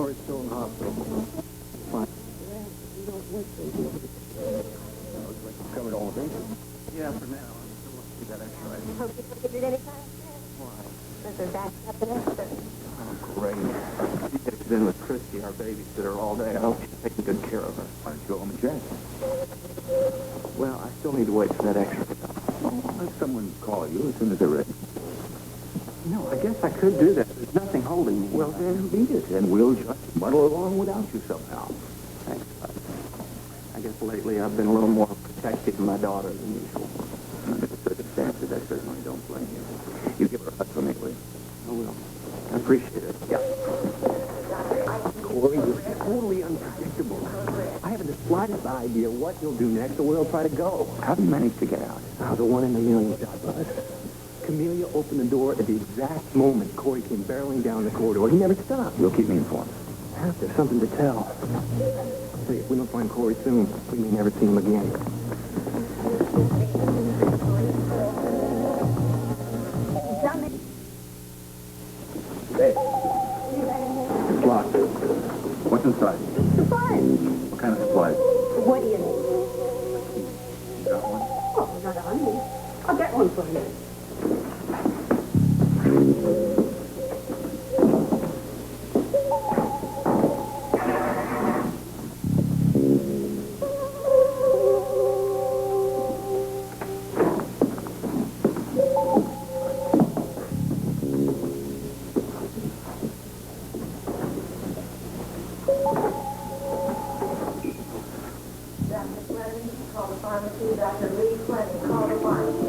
Corey's still in the hospital. Fine. Covered all the bases. Yeah, for now. I'm still looking for that X-ray. Hope you don't get it any kind of sense. Why? Because they're backed up and extra. Oh, great. She texted in with Christy, our babysitter, all day. I hope she's taking good care of her. Why don't you go home and check? Well, I still need to wait for that X-ray. Oh, let someone call you as soon as they're ready. No, I guess I could do that. There's nothing holding me. Well, then beat it, and we'll just muddle along without you somehow. Thanks, bud. I guess lately I've been a little more protective of my daughter than usual. Under the circumstances, I certainly don't blame you. You give her a hug for me, will you? I will. I appreciate it. Yeah. Corey, you're totally unpredictable. I haven't the slightest idea what you'll do next or where he'll try to go. How do you manage to get out? Oh, the one in a million shot, bud. Camellia opened the door at the exact moment Corey came barreling down the corridor. He never stopped. You'll keep me informed. There's something to tell. See, if we don't find Corey soon, we may never see him again. Hey. It's locked. What's inside? Supplies. What kind of supplies? What do you need? You got one? Oh, not on me. I'll get one for you. Dr. Lee Fleming, call the pharmacy.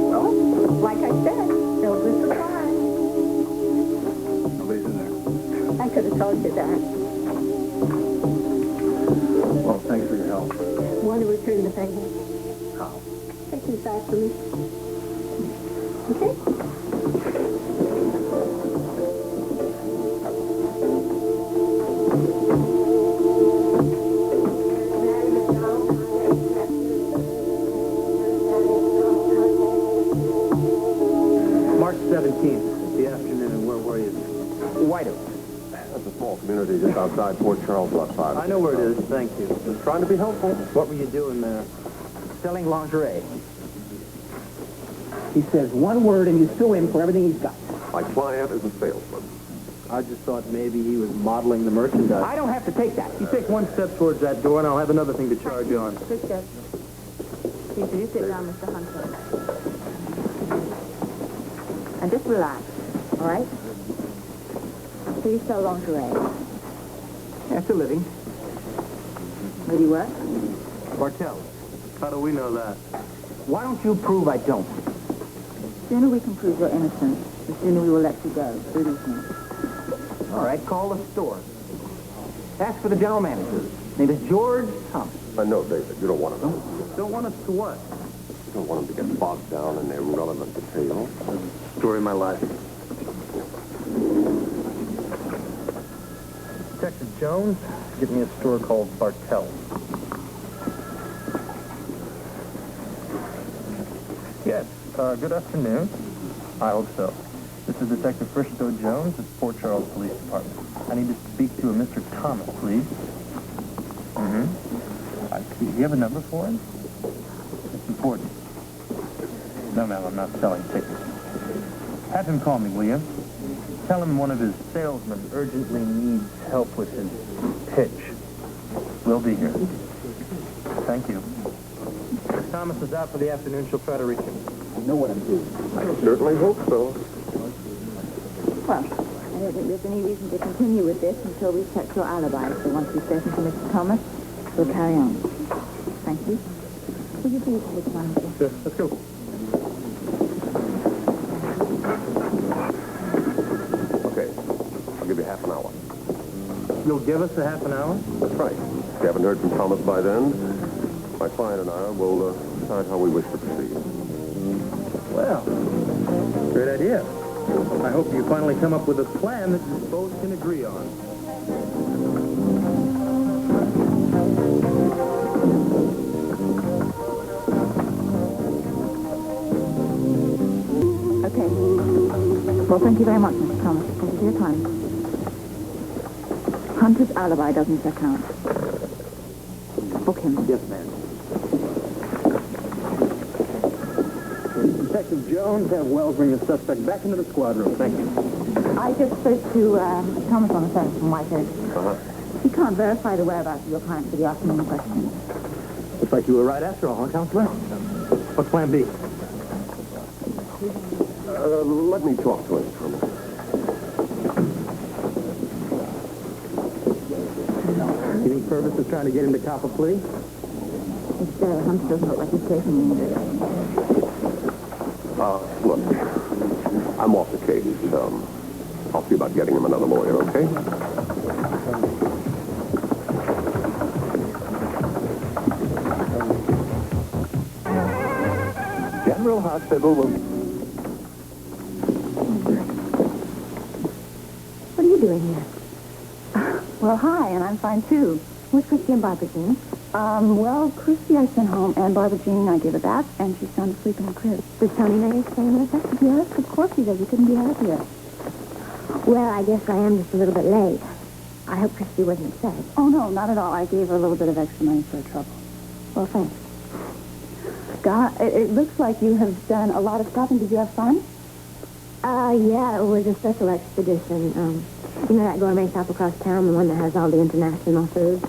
Well, like I said, filled with supplies. Nobody's in there. I could have told you that. Well, thanks for your help. Want to return the favor? How? Take these back for me. Okay? March 17th, the afternoon. Where were you? White Oak. That's a small community just outside Port Charles, Lot 5. I know where it is. Thank you. Just trying to be helpful. What were you doing there? Selling lingerie. He says one word and you sue him for everything he's got. My client is a salesman. I just thought maybe he was modeling the merchandise. I don't have to take that. You take one step towards that door, and I'll have another thing to charge you on. Good, sir. Please do sit down, Mr. Hunter. And just relax, all right? So you sell lingerie. That's a living. Where do you work? Bartell. How do we know that? Why don't you prove I don't? The sooner we can prove your innocence, the sooner we will let you go. Believe me. All right, call the store. Ask for the general manager. His name is George Thomas. I know, David. You don't want to know. Don't want us to what? You don't want him to get bogged down in irrelevant details. Story of my life. Detective Jones, give me a store called Bartell. Yes, good afternoon. I hope so. This is Detective Fristo Jones at Port Charles Police Department. I need to speak to a Mr. Thomas, please. I see. Do you have a number for him? It's important. No, ma'am, I'm not selling tickets. Have him call me, will you? Tell him one of his salesmen urgently needs help with his pitch. We'll be here. Thank you. If Thomas is out for the afternoon, she'll try to reach him. You know what I'm doing. I certainly hope so. Well, I don't think there's any reason to continue with this until we check your alibi. So once we've spoken to Mr. Thomas, we'll carry on. Thank you. Will you please take one? Sure, let's go. Okay. I'll give you half an hour. You'll give us a half an hour? That's right. If you haven't heard from Thomas by then, my client and I will decide how we wish to proceed. Well, idea. I hope you finally come up with a plan that you both can agree on. Okay. Well, thank you very much, Mr. Thomas. Thank you for your time. Hunter's alibi doesn't check out. Book him. Yes, ma'am. Detective Jones, have Wells bring the suspect back into the squad room. Thank you. I just spoke to Mr. Thomas on the phone from Whitehead. He can't verify the whereabouts of your client for the afternoon question. Looks like you were right after all, huh, Counselor? What's plan B? Let me talk to him for a minute. You think Purvis is trying to get him to cop a plea? If Hunter doesn't look like he's taking it. Look, I'm off the case. I'll see about getting him another lawyer, okay? General Hospital will... What are you doing here? Well, hi, and I'm fine, too. Where's Christy and Barbara Jean? Well, Christy I sent home, and Barbara Jean I gave a bath, and she's sound asleep in the crib. Does Tony know you're staying with us? Yes, of course he does. He couldn't be happier. Well, I guess I am just a little bit late. I hope Christy wasn't upset. Oh, no, not at all. I gave her a little bit of extra money for her trouble. Well, thanks. God, it looks like you have done a lot of shopping. Did you have fun? Yeah, it was a special expedition. You know that gourmet shop across town, the one that has all the international food?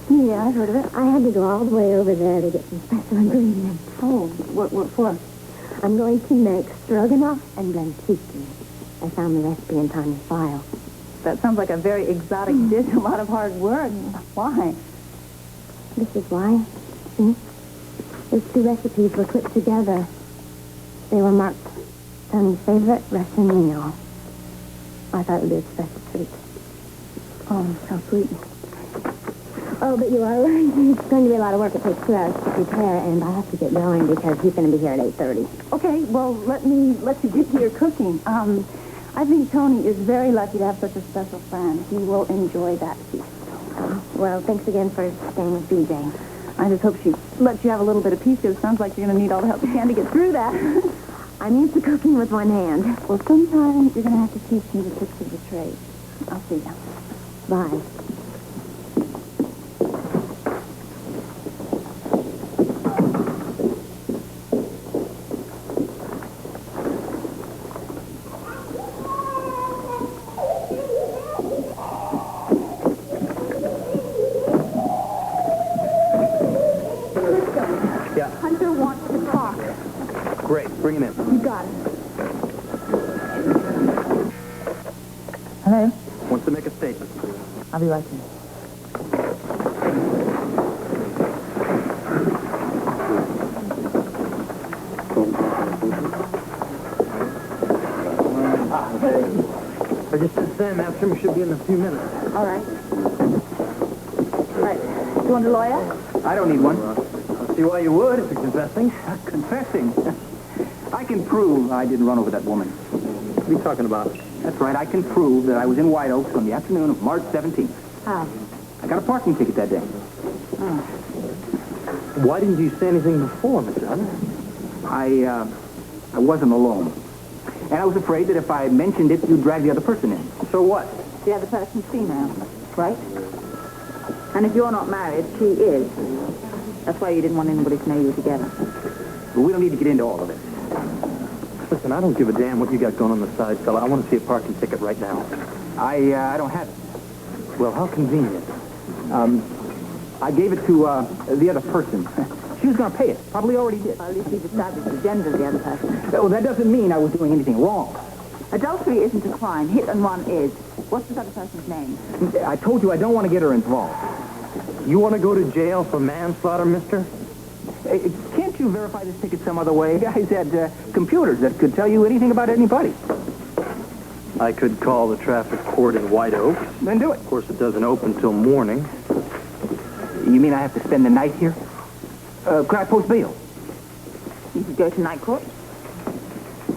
Yeah, I've heard of it. I had to go all the way over there to get some special ingredients. Oh, what for? I'm going to make stroganoff and blanchiki. I found the recipe in Tania's file. That sounds like a very exotic dish, a lot of hard work. Why? This is why. See? Those two recipes were put together. They were marked Tania's favorite Russian meal. I thought it would be a special treat. Oh, how sweet. Oh, but you are right. It's going to be a lot of work. It takes 2 hours to prepare, and I have to get going because he's going to be here at 8:30. Okay, well, let you get to your cooking. I think Tony is very lucky to have such a special friend. He will enjoy that feast. Well, thanks again for staying with BJ. I just hope she lets you have a little bit of peace, because it sounds like you're going to need all the help you can to get through that. I'm used to cooking with one hand. Well, sometimes you're going to have to teach me the tricks of the trade. I'll see you. Bye. Yeah. Hunter wants to talk. Great. Bring him in. You got it. Hello? Wants to make a statement. I'll be right there. I just sent Sam after him. He should be in a few minutes. All right. You want a lawyer? I don't need one. I'll see why you would if you're confessing. Confessing. I can prove I didn't run over that woman. What are you talking about? That's right. I can prove that I was in White Oaks on the afternoon of March 17th. How? I got a parking ticket that day. Why didn't you say anything before, Mr. Hunter? I wasn't alone. And I was afraid that if I mentioned it, you'd drag the other person in. So what? The other person's female, right? And if you're not married, she is. That's why you didn't want anybody to know you were together. But we don't need to get into all of this. Listen, I don't give a damn what you got going on the side, fella. I want to see a parking ticket right now. I don't have it. Well, how convenient. I gave it to the other person. She was going to pay it. Probably already did. Well, at least you've established the gender of the other person. Well, that doesn't mean I was doing anything wrong. Adultery isn't a crime. Hit and run is. What's this other person's name? I told you I don't want to get her involved. You want to go to jail for manslaughter, mister? Can't you verify this ticket some other way? Guys had computers that could tell you anything about anybody. I could call the traffic court in White Oaks. Then do it. Of course, it doesn't open till morning. You mean I have to spend the night here? Could I post bail? You could go to night court.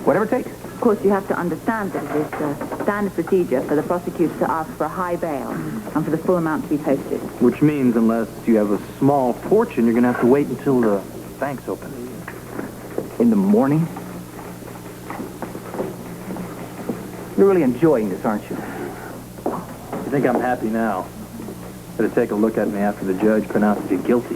Whatever it takes. Of course, you have to understand that it is standard procedure for the prosecutor to ask for a high bail and for the full amount to be posted. Which means unless you have a small fortune, you're going to have to wait until the bank's open. In the morning? You're really enjoying this, aren't you? You think I'm happy now? Better take a look at me after the judge pronounces you guilty.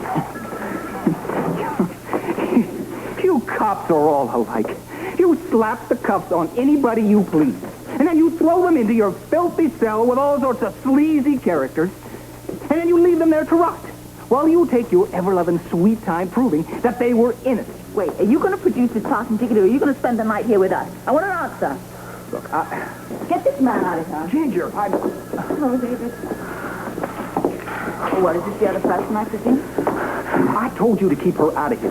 You cops are all alike. You slap the cuffs on anybody you please. And then you throw them into your filthy cell with all sorts of sleazy characters. And then you leave them there to rot. While you take your ever-loving sweet time proving that they were innocent. Wait, are you going to produce this parking ticket or are you going to spend the night here with us? I want an answer. Look, Get this man out of here. Ginger, Oh, David. What, is this the other person, I presume? I told you to keep her out of here.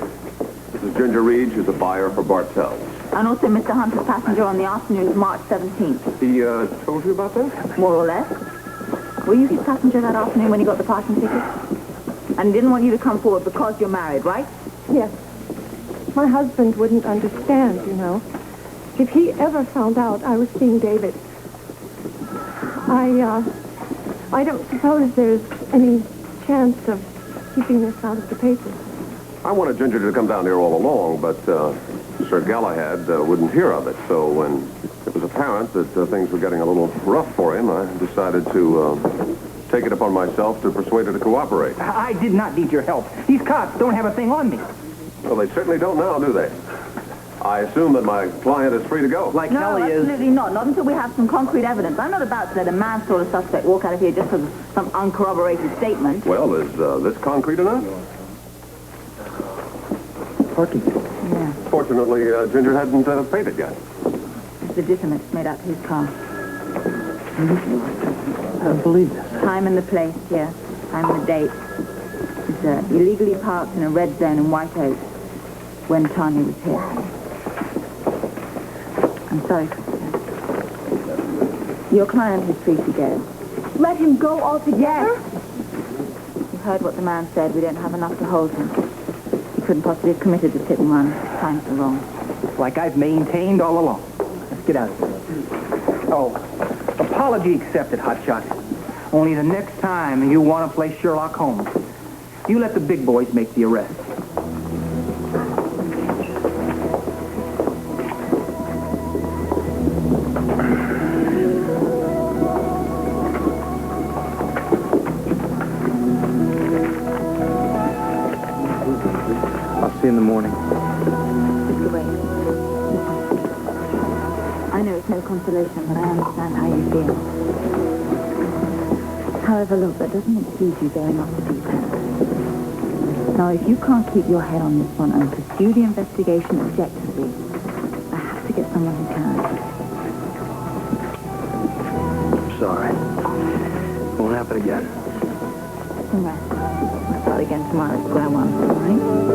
This is Ginger Reed. She's a buyer for Bartell's. And also Mr. Hunter's passenger on the afternoon of March 17th. He, told you about that? More or less. Were you his passenger that afternoon when he got the parking ticket? And he didn't want you to come forward because you're married, right? Yes. My husband wouldn't understand, you know. If he ever found out I was seeing David, I don't suppose there's any chance of keeping this out of the papers. I wanted Ginger to come down here all along, but Sir Galahad wouldn't hear of it. So when it was apparent that things were getting a little rough for him, I decided to take it upon myself to persuade her to cooperate. I did not need your help. These cops don't have a thing on me. Well, they certainly don't now, do they? I assume that my client is free to go. Like No, Kelly is. absolutely not. Not until we have some concrete evidence. I'm not about to let a manslaughter suspect walk out of here just for some uncorroborated statement. Well, is this concrete enough? Parking ticket. Yeah. Fortunately, Ginger hadn't paid it yet. It's legitimate. It's made out to his car. I don't believe this. Time and the place, yeah. Time and the date. He's illegally parked in a red zone in White Oak when Tania was here. I'm sorry, Christina. Your client is free to go. Let him go altogether? You heard what the man said. We don't have enough to hold him. He couldn't possibly have committed the hit and run. Times are wrong. Like I've maintained all along. Let's get out of here. Oh, apology accepted, Hotshot. Only the next time you want to play Sherlock Holmes, you let the big boys make the arrest. I'll see you in the morning. Mr. Wade, I know it's no consolation, but I understand how you feel. However, look, that doesn't excuse you going off the deep end. Now, if you can't keep your head on this one and pursue the investigation objectively, I have to get someone who can. I'm sorry. Won't happen again. All right. We'll start again tomorrow at square one, all right?